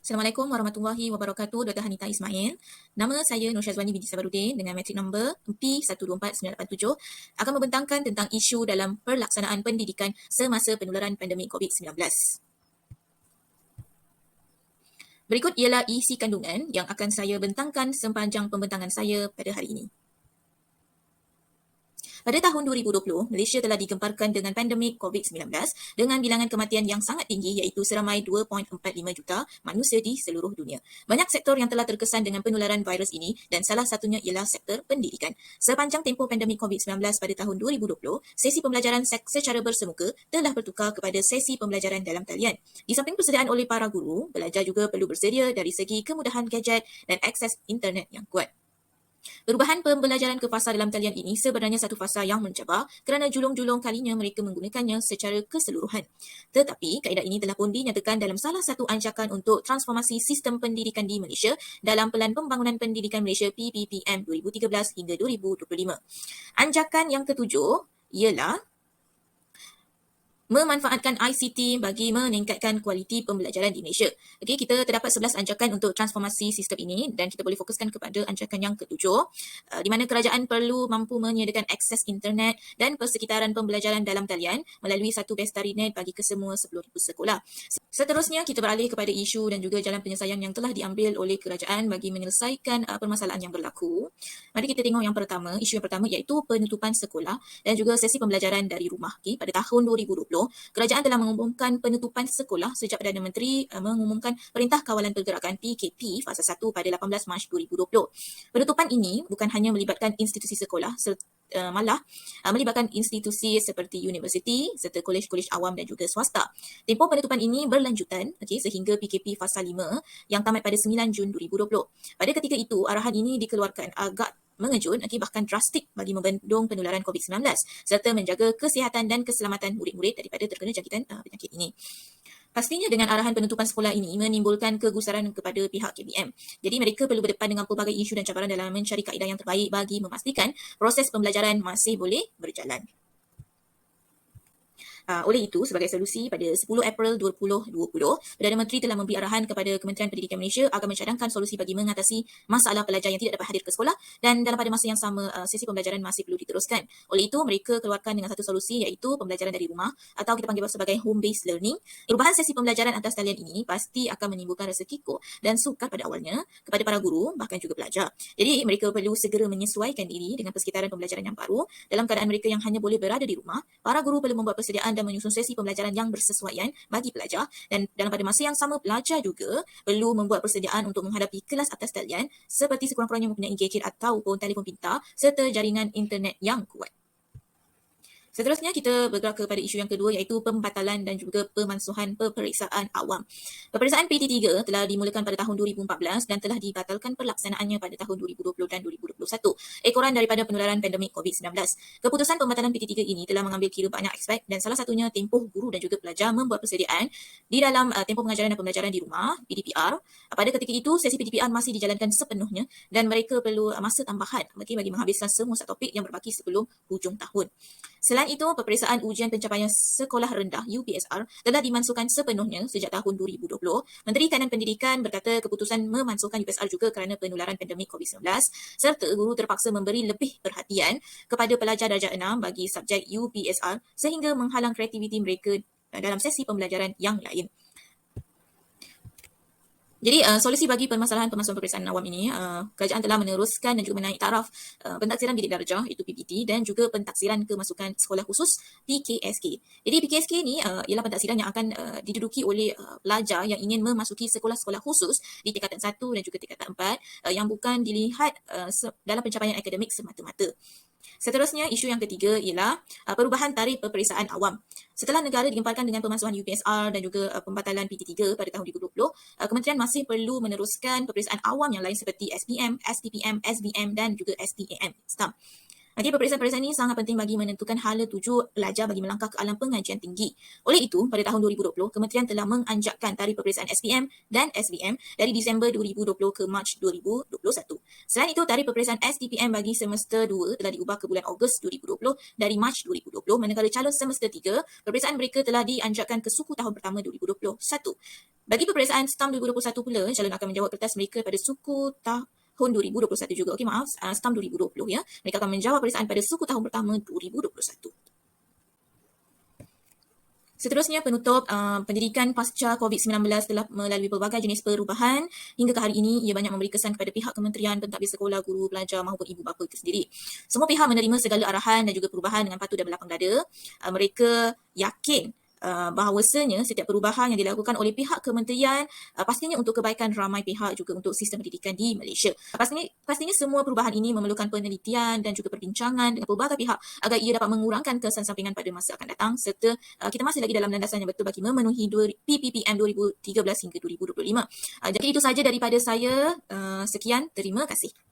Assalamualaikum warahmatullahi wabarakatuh, Dr. Hanita Ismail. Nama saya Nur Syazwani binti Sabarudin dengan matrik nombor P124987 akan membentangkan tentang isu dalam pelaksanaan pendidikan semasa penularan pandemik COVID-19. Berikut ialah isi kandungan yang akan saya bentangkan sepanjang pembentangan saya pada hari ini. Pada tahun 2020, Malaysia telah digemparkan dengan pandemik COVID-19 dengan bilangan kematian yang sangat tinggi iaitu seramai 2.45 juta manusia di seluruh dunia. Banyak sektor yang telah terkesan dengan penularan virus ini dan salah satunya ialah sektor pendidikan. Sepanjang tempoh pandemik COVID-19 pada tahun 2020, sesi pembelajaran secara bersemuka telah bertukar kepada sesi pembelajaran dalam talian. Di samping persediaan oleh para guru, pelajar juga perlu bersedia dari segi kemudahan gadget dan akses internet yang kuat. Perubahan pembelajaran ke fasa dalam talian ini sebenarnya satu fasa yang mencabar kerana julung-julung kalinya mereka menggunakannya secara keseluruhan. Tetapi kaedah ini telah pun dinyatakan dalam salah satu ancakan untuk transformasi sistem pendidikan di Malaysia dalam Pelan Pembangunan Pendidikan Malaysia PPPM 2013 hingga 2025. Ancakan yang ketujuh ialah memanfaatkan ICT bagi meningkatkan kualiti pembelajaran di Malaysia. Okey, kita terdapat 11 ancakan untuk transformasi sistem ini dan kita boleh fokuskan kepada ancakan yang ketujuh, di mana kerajaan perlu mampu menyediakan akses internet dan persekitaran pembelajaran dalam talian melalui satu bestari net bagi kesemua 10,000 sekolah. Seterusnya, kita beralih kepada isu dan juga jalan penyelesaian yang telah diambil oleh kerajaan bagi menyelesaikan permasalahan yang berlaku. Mari kita tengok isu yang pertama iaitu penutupan sekolah dan juga sesi pembelajaran dari rumah. Okay, pada tahun 2020, kerajaan telah mengumumkan penutupan sekolah sejak Perdana Menteri mengumumkan Perintah Kawalan Pergerakan PKP Fasa 1 pada 18 Mac 2020. Penutupan ini bukan hanya melibatkan institusi sekolah, malah melibatkan institusi seperti universiti serta kolej-kolej awam dan juga swasta. Tempoh penutupan ini berlanjutan sehingga PKP Fasa 5 yang tamat pada 9 Jun 2020. Pada ketika itu, arahan ini dikeluarkan agak mengejut, bahkan drastik bagi membendung penularan COVID-19 serta menjaga kesihatan dan keselamatan murid-murid daripada terkena jangkitan penyakit ini. Pastinya dengan arahan penutupan sekolah ini menimbulkan kegusaran kepada pihak KBM. Jadi mereka perlu berdepan dengan pelbagai isu dan cabaran dalam mencari kaedah yang terbaik bagi memastikan proses pembelajaran masih boleh berjalan. Oleh itu, sebagai solusi pada 10 April 2020, Perdana Menteri telah memberi arahan kepada Kementerian Pendidikan Malaysia agar mencadangkan solusi bagi mengatasi masalah pelajar yang tidak dapat hadir ke sekolah dan dalam pada masa yang sama sesi pembelajaran masih perlu diteruskan. Oleh itu, mereka keluarkan dengan satu solusi iaitu pembelajaran dari rumah atau kita panggil sebagai home-based learning. Perubahan sesi pembelajaran atas talian ini pasti akan menimbulkan rasa kikuk dan sukar pada awalnya kepada para guru bahkan juga pelajar. Jadi, mereka perlu segera menyesuaikan diri dengan persekitaran pembelajaran yang baru. Dalam keadaan mereka yang hanya boleh berada di rumah, para guru perlu membuat persediaan dan menyusun sesi pembelajaran yang bersesuaian bagi pelajar dan dalam pada masa yang sama pelajar juga perlu membuat persediaan untuk menghadapi kelas atas talian seperti sekurang-kurangnya mempunyai gadget ataupun telefon pintar serta jaringan internet yang kuat. Seterusnya kita bergerak kepada isu yang kedua iaitu pembatalan dan juga pemansuhan peperiksaan awam. Peperiksaan PT3 telah dimulakan pada tahun 2014 dan telah dibatalkan pelaksanaannya pada tahun 2020 dan 2021 ekoran daripada penularan pandemik COVID-19. Keputusan pembatalan PT3 ini telah mengambil kira banyak aspek dan salah satunya tempoh guru dan juga pelajar membuat persediaan di dalam tempoh pengajaran dan pembelajaran di rumah PDPR. Pada ketika itu sesi PDPR masih dijalankan sepenuhnya dan mereka perlu masa tambahan bagi menghabiskan semua topik yang berbaki sebelum hujung tahun. Selain itu, peperiksaan ujian pencapaian sekolah rendah UPSR telah dimansuhkan sepenuhnya sejak tahun 2020. Menteri Kanan Pendidikan berkata keputusan memansuhkan UPSR juga kerana penularan pandemik COVID-19 serta guru terpaksa memberi lebih perhatian kepada pelajar darjah 6 bagi subjek UPSR sehingga menghalang kreativiti mereka dalam sesi pembelajaran yang lain. Jadi solusi bagi permasalahan pemansuhan peperiksaan awam ini, kerajaan telah meneruskan dan juga menaik taraf pentaksiran bidik darjah itu PBT dan juga pentaksiran kemasukan sekolah khusus PKSK. Jadi PKSK ni ialah pentaksiran yang akan diduduki oleh pelajar yang ingin memasuki sekolah-sekolah khusus di tingkatan 1 dan juga tingkatan 4 yang bukan dilihat dalam pencapaian akademik semata-mata. Seterusnya, isu yang ketiga ialah perubahan tarikh peperiksaan awam. Setelah negara digemparkan dengan pemansuhan UPSR dan juga pembatalan PT3 pada tahun 2020, kementerian masih perlu meneruskan peperiksaan awam yang lain seperti SPM, SPPM, SBM dan juga SPAM. Okey, peperiksaan-peperiksaan ini sangat penting bagi menentukan hala tuju pelajar bagi melangkah ke alam pengajian tinggi. Oleh itu, pada tahun 2020, Kementerian telah menganjakkan tarikh peperiksaan SPM dan SBM dari Disember 2020 ke Mac 2021. Selain itu, tarikh peperiksaan STPM bagi semester 2 telah diubah ke bulan Ogos 2020 dari Mac 2020, manakala calon semester 3, peperiksaan mereka telah dianjakkan ke suku tahun pertama 2021. Bagi peperiksaan STAM 2021 pula, calon akan menjawab kertas mereka pada suku tahun 2021 juga. Okey, maaf, STAM 2020 ya. Mereka akan menjawab peperiksaan pada suku tahun pertama 2021. Seterusnya, penutup pendidikan pasca COVID-19 telah melalui pelbagai jenis perubahan. Hingga ke hari ini, ia banyak memberi kesan kepada pihak kementerian, pentadbir sekolah, guru, pelajar maupun ibu bapa itu sendiri. Semua pihak menerima segala arahan dan juga perubahan dengan patuh dan berlapang dada. Mereka yakin bahawasanya setiap perubahan yang dilakukan oleh pihak kementerian pastinya untuk kebaikan ramai pihak, juga untuk sistem pendidikan di Malaysia. Pastinya semua perubahan ini memerlukan penelitian dan juga perbincangan dengan pelbagai pihak agar ia dapat mengurangkan kesan sampingan pada masa akan datang, serta kita masih lagi dalam landasan yang betul bagi memenuhi PPPM 2013 hingga 2025. Jadi itu sahaja daripada saya. Sekian, terima kasih.